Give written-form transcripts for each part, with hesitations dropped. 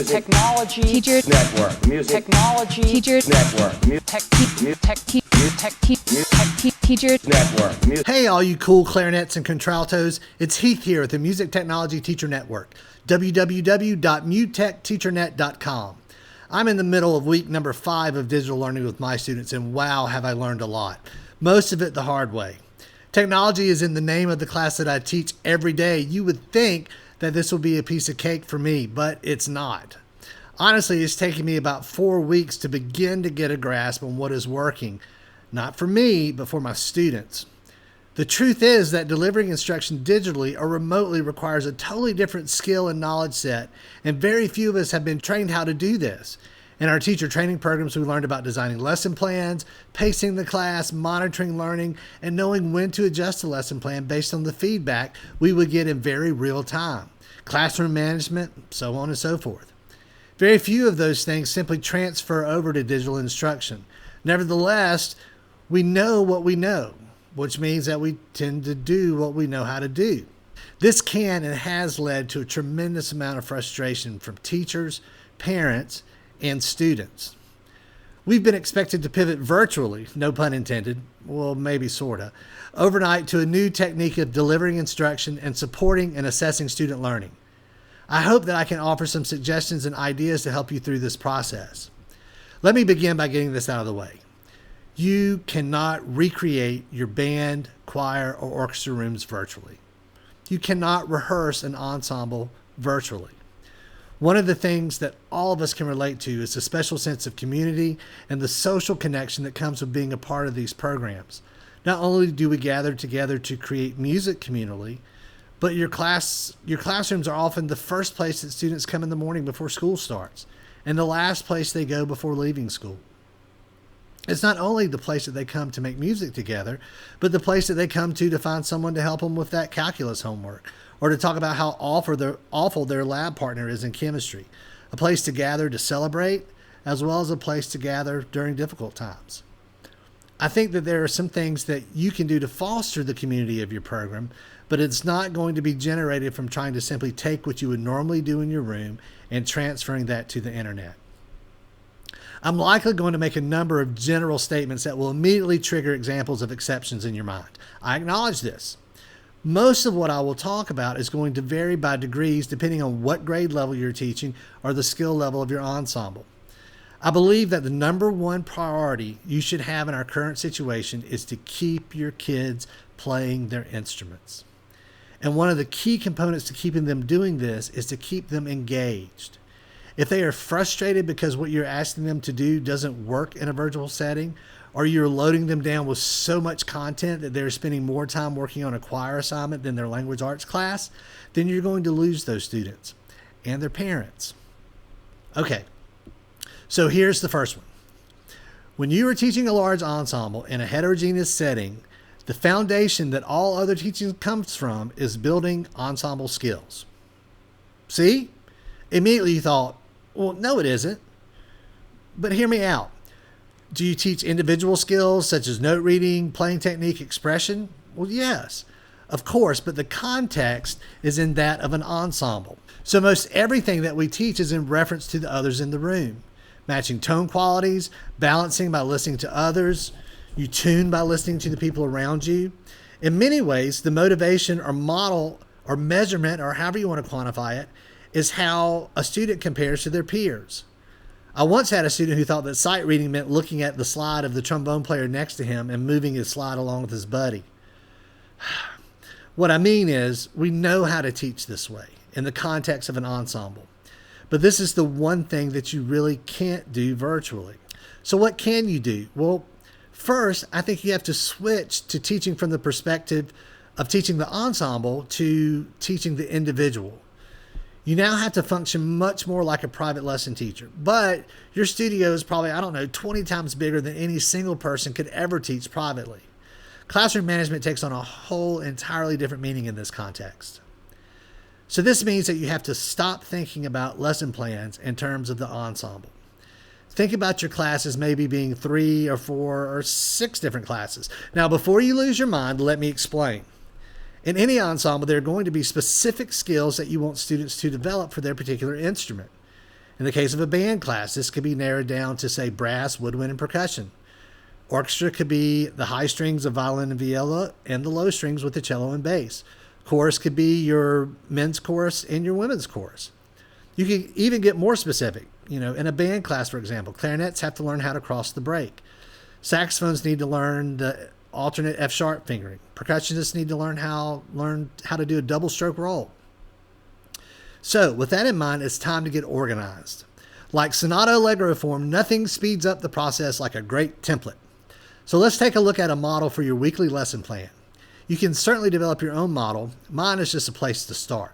Technology. Teacher Network. Music. Technology. Teacher Network. Teacher Network. Music. Hey, all you cool clarinets and contraltos. It's Heath here at the Music Technology Teacher Network, www.mutechteachernet.com. I'm in the middle of week number 5 of digital learning with my students, and wow, have I learned a lot. Most of it the hard way. Technology is in the name of the class that I teach every day. You would think that this will be a piece of cake for me, but it's not. Honestly, it's taken me about 4 weeks to begin to get a grasp on what is working, not for me, but for my students. The truth is that delivering instruction digitally or remotely requires a totally different skill and knowledge set, and very few of us have been trained how to do this. In our teacher training programs, we learned about designing lesson plans, pacing the class, monitoring learning, and knowing when to adjust the lesson plan based on the feedback we would get in very real time. Classroom management, so on and so forth. Very few of those things simply transfer over to digital instruction. Nevertheless, we know what we know, which means that we tend to do what we know how to do. This can and has led to a tremendous amount of frustration from teachers, parents, and students. We've been expected to pivot virtually, no pun intended, well, maybe sorta, overnight to a new technique of delivering instruction and supporting and assessing student learning. I hope that I can offer some suggestions and ideas to help you through this process. Let me begin by getting this out of the way. You cannot recreate your band, choir, or orchestra rooms virtually. You cannot rehearse an ensemble virtually. One of the things that all of us can relate to is the special sense of community and the social connection that comes with being a part of these programs. Not only do we gather together to create music communally, but your classrooms are often the first place that students come in the morning before school starts, and the last place they go before leaving school. It's not only the place that they come to make music together, but the place that they come to find someone to help them with that calculus homework, or to talk about how awful their lab partner is in chemistry. A place to gather to celebrate, as well as a place to gather during difficult times. I think that there are some things that you can do to foster the community of your program, but it's not going to be generated from trying to simply take what you would normally do in your room and transferring that to the internet. I'm likely going to make a number of general statements that will immediately trigger examples of exceptions in your mind. I acknowledge this. Most of what I will talk about is going to vary by degrees depending on what grade level you're teaching or the skill level of your ensemble. I believe that the number one priority you should have in our current situation is to keep your kids playing their instruments. And one of the key components to keeping them doing this is to keep them engaged. If they are frustrated because what you're asking them to do doesn't work in a virtual setting, or you're loading them down with so much content that they're spending more time working on a choir assignment than their language arts class, then you're going to lose those students and their parents. Okay, so here's the first one. When you are teaching a large ensemble in a heterogeneous setting, the foundation that all other teaching comes from is building ensemble skills. See? Immediately you thought, well, no, it isn't. But hear me out. Do you teach individual skills such as note reading, playing technique, expression? Well, yes, of course, but the context is in that of an ensemble. So most everything that we teach is in reference to the others in the room. Matching tone qualities, balancing by listening to others, you tune by listening to the people around you. In many ways, the motivation or model or measurement, or however you want to quantify it, is how a student compares to their peers. I once had a student who thought that sight reading meant looking at the slide of the trombone player next to him and moving his slide along with his buddy. What I mean is, we know how to teach this way in the context of an ensemble. But this is the one thing that you really can't do virtually. So what can you do? Well, first, I think you have to switch to teaching from the perspective of teaching the ensemble to teaching the individual. You now have to function much more like a private lesson teacher, but your studio is probably, 20 times bigger than any single person could ever teach privately. Classroom management takes on a whole entirely different meaning in this context. So this means that you have to stop thinking about lesson plans in terms of the ensemble. Think about your classes maybe being 3 or 4 or 6 different classes. Now, before you lose your mind, let me explain. In any ensemble, there are going to be specific skills that you want students to develop for their particular instrument. In the case of a band class, this could be narrowed down to, say, brass, woodwind, and percussion. Orchestra could be the high strings of violin and viola and the low strings with the cello and bass. Chorus could be your men's chorus and your women's chorus. You can even get more specific. In a band class, for example, clarinets have to learn how to cross the break. Saxophones need to learn the alternate F sharp fingering. Percussionists need to learn how to do a double stroke roll. So, with that in mind, it's time to get organized. Like sonata allegro form, nothing speeds up the process like a great template. So let's take a look at a model for your weekly lesson plan. You can certainly develop your own model. Mine is just a place to start.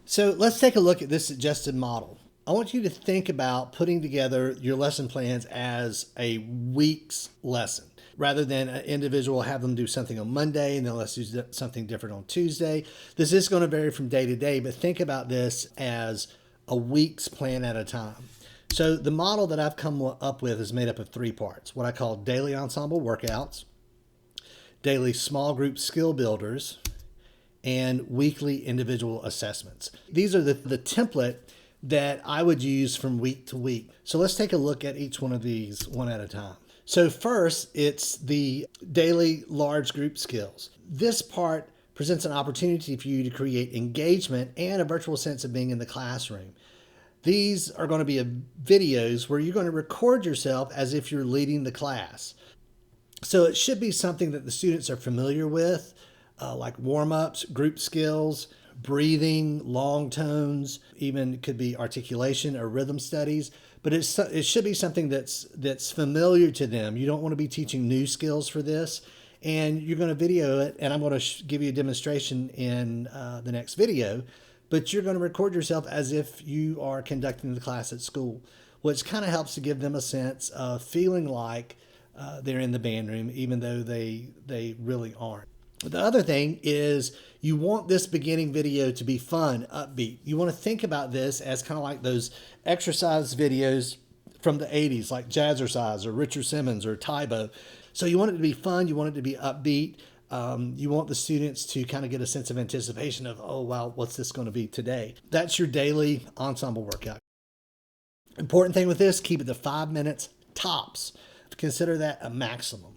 So let's take a look at this suggested model. I want you to think about putting together your lesson plans as a week's lesson, rather than an individual have them do something on Monday and then let's do something different on Tuesday. This is going to vary from day to day, but think about this as a week's plan at a time. So the model that I've come up with is made up of 3 parts: what I call daily ensemble workouts, daily small group skill builders, and weekly individual assessments. These are the template that I would use from week to week. So let's take a look at each one of these one at a time. So first, it's the daily large group skills. This part presents an opportunity for you to create engagement and a virtual sense of being in the classroom. These are going to be videos where you're going to record yourself as if you're leading the class. So it should be something that the students are familiar with, like warm-ups, group skills, breathing, long tones, even could be articulation or rhythm studies. But it should be something that's familiar to them. You don't want to be teaching new skills for this. And you're going to video it, and I'm going to give you a demonstration in the next video. But you're going to record yourself as if you are conducting the class at school, which kind of helps to give them a sense of feeling like they're in the band room, even though they really aren't. The other thing is you want this beginning video to be fun, upbeat. You want to think about this as kind of like those exercise videos from the 80s, like Jazzercise or Richard Simmons or Tybo. So you want it to be fun. You want it to be upbeat. You want the students to kind of get a sense of anticipation of, oh, wow, what's this going to be today? That's your daily ensemble workout. Important thing with this, keep it to 5 minutes tops. Consider that a maximum.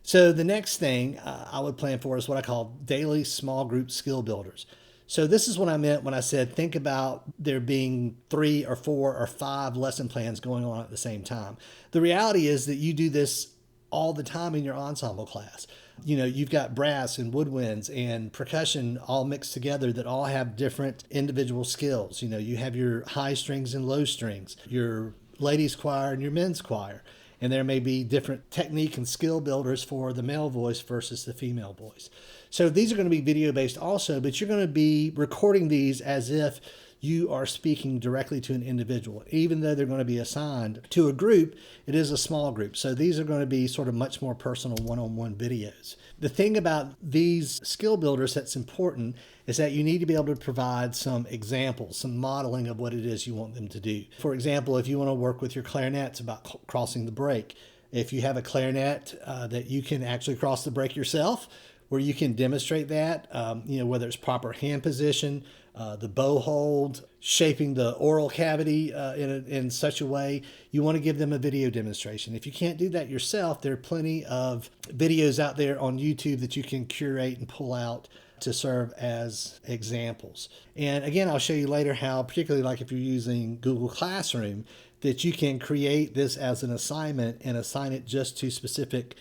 So the next thing I would plan for is what I call daily small group skill builders. So this is what I meant when I said think about there being 3 or 4 or 5 lesson plans going on at the same time. The reality is that you do this all the time in your ensemble class. You've got brass and woodwinds and percussion all mixed together that all have different individual skills. You have your high strings and low strings, your ladies choir and your men's choir. And there may be different technique and skill builders for the male voice versus the female voice. So these are going to be video based also, but you're going to be recording these as if you are speaking directly to an individual. Even though they're going to be assigned to a group, it is a small group. So these are going to be sort of much more personal one-on-one videos. The thing about these skill builders that's important is that you need to be able to provide some examples, some modeling of what it is you want them to do. For example, if you want to work with your clarinets about crossing the break, if you have a clarinet that you can actually cross the break yourself, where you can demonstrate that, whether it's proper hand position, the bow hold, shaping the oral cavity in such a way, you want to give them a video demonstration. If you can't do that yourself, there are plenty of videos out there on YouTube that you can curate and pull out to serve as examples. And again, I'll show you later how, particularly like if you're using Google Classroom, that you can create this as an assignment and assign it just to specific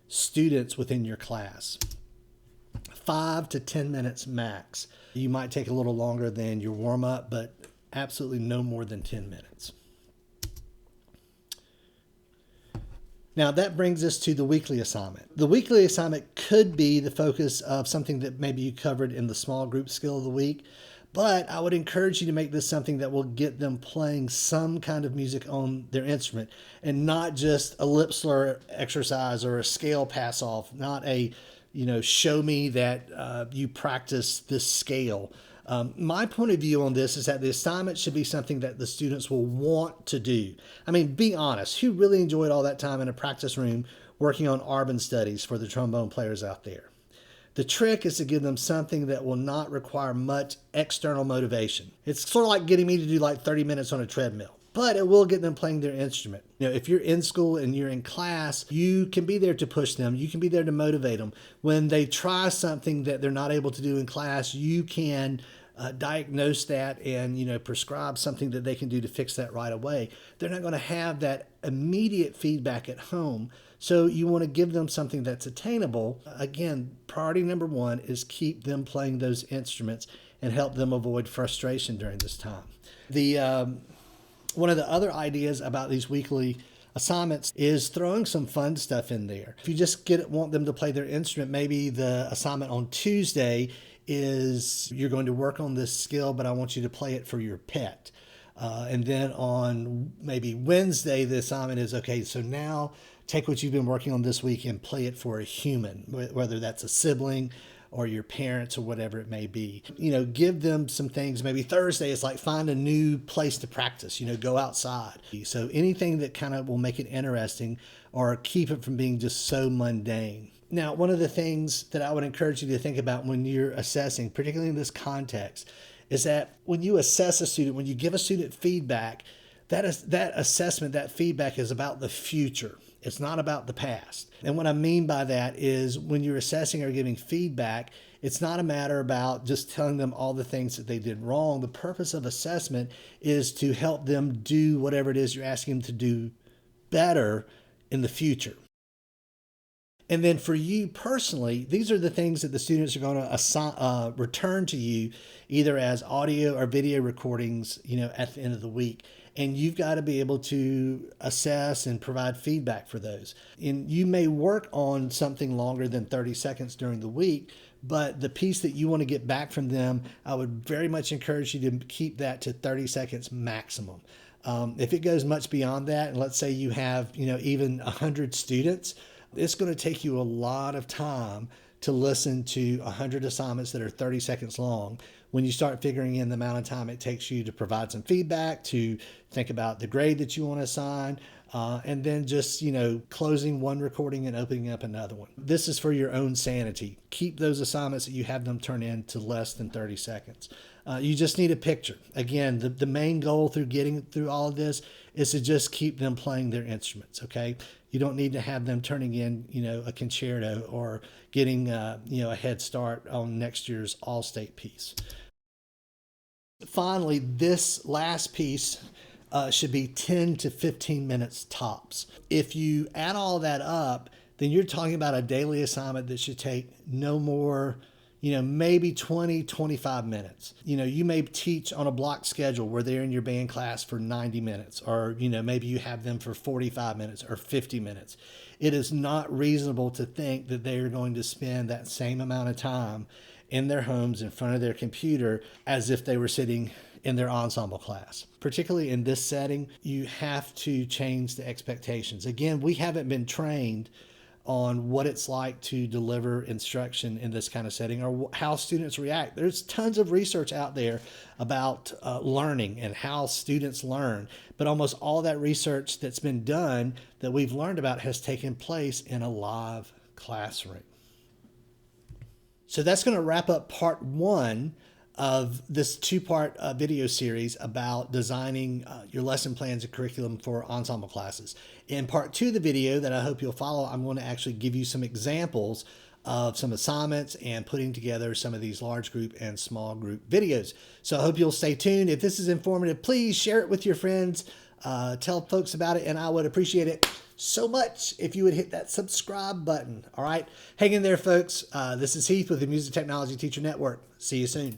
students within your class. 5 to 10 minutes max. You might take a little longer than your warm-up, but absolutely no more than 10 minutes. Now that brings us to the weekly assignment. The weekly assignment could be the focus of something that maybe you covered in the small group skill of the week, but I would encourage you to make this something that will get them playing some kind of music on their instrument and not just a lip slur exercise or a scale pass off, not a show me that you practice this scale. My point of view on this is that the assignment should be something that the students will want to do. I mean, be honest, who really enjoyed all that time in a practice room working on Arbin studies for the trombone players out there? The trick is to give them something that will not require much external motivation. It's sort of like getting me to do like 30 minutes on a treadmill, but it will get them playing their instrument. You know, if you're in school and you're in class, you can be there to push them. You can be there to motivate them. When they try something that they're not able to do in class, you can diagnose that and, you know, prescribe something that they can do to fix that right away. They're not going to have that immediate feedback at home. So you want to give them something that's attainable. Again, priority number one is keep them playing those instruments and help them avoid frustration during this time. One of the other ideas about these weekly assignments is throwing some fun stuff in there. If you just want them to play their instrument, maybe the assignment on Tuesday is you're going to work on this skill, but I want you to play it for your pet. And then on maybe Wednesday, the assignment is, okay, so now take what you've been working on this week and play it for a human, whether that's a sibling or your parents or whatever it may be. You know, give them some things. Maybe Thursday is like find a new place to practice, you know, go outside. So anything that kind of will make it interesting or keep it from being just so mundane. Now, one of the things that I would encourage you to think about when you're assessing, particularly in this context, is that when you assess a student, when you give a student feedback, that assessment, that feedback is about the future. It's not about the past. And what I mean by that is when you're assessing or giving feedback, it's not a matter about just telling them all the things that they did wrong. The purpose of assessment is to help them do whatever it is you're asking them to do better in the future. And then for you personally, these are the things that the students are going to return to you either as audio or video recordings, you know, at the end of the week. And you've got to be able to assess and provide feedback for those. And you may work on something longer than 30 seconds during the week, but the piece that you want to get back from them, I would very much encourage you to keep that to 30 seconds maximum. If it goes much beyond that, and let's say you have, you know, even 100 students, it's going to take you a lot of time to listen to 100 assignments that are 30 seconds long. When you start figuring in the amount of time it takes you to provide some feedback, to think about the grade that you want to assign, and then just, you know, closing one recording and opening up another one. This is for your own sanity. Keep those assignments that you have them turn in to less than 30 seconds. You just need a picture. Again, the main goal through getting through all of this is to just keep them playing their instruments, okay? You don't need to have them turning in, you know, a concerto or getting, you know, a head start on next year's all-state piece. Finally, this last piece should be 10 to 15 minutes tops. If you add all that up, then you're talking about a daily assignment that should take no more, you know, maybe 20, 25 minutes. You know, you may teach on a block schedule where they're in your band class for 90 minutes, or, you know, maybe you have them for 45 minutes or 50 minutes. It is not reasonable to think that they are going to spend that same amount of time in their homes in front of their computer as if they were sitting in their ensemble class. Particularly in this setting, you have to change the expectations. Again, we haven't been trained on what it's like to deliver instruction in this kind of setting or how students react. There's tons of research out there about learning and how students learn, but almost all that research that's been done that we've learned about has taken place in a live classroom. So that's going to wrap up part one of this two-part video series about designing your lesson plans and curriculum for ensemble classes. In part two of the video that I hope you'll follow, I'm going to actually give you some examples of some assignments and putting together some of these large group and small group videos. So I hope you'll stay tuned. If this is informative, please share it with your friends. Tell folks about it, and I would appreciate it so much if you would hit that subscribe button. All right, hang in there, folks. This is Heath with the Music Technology Teacher Network. See you soon.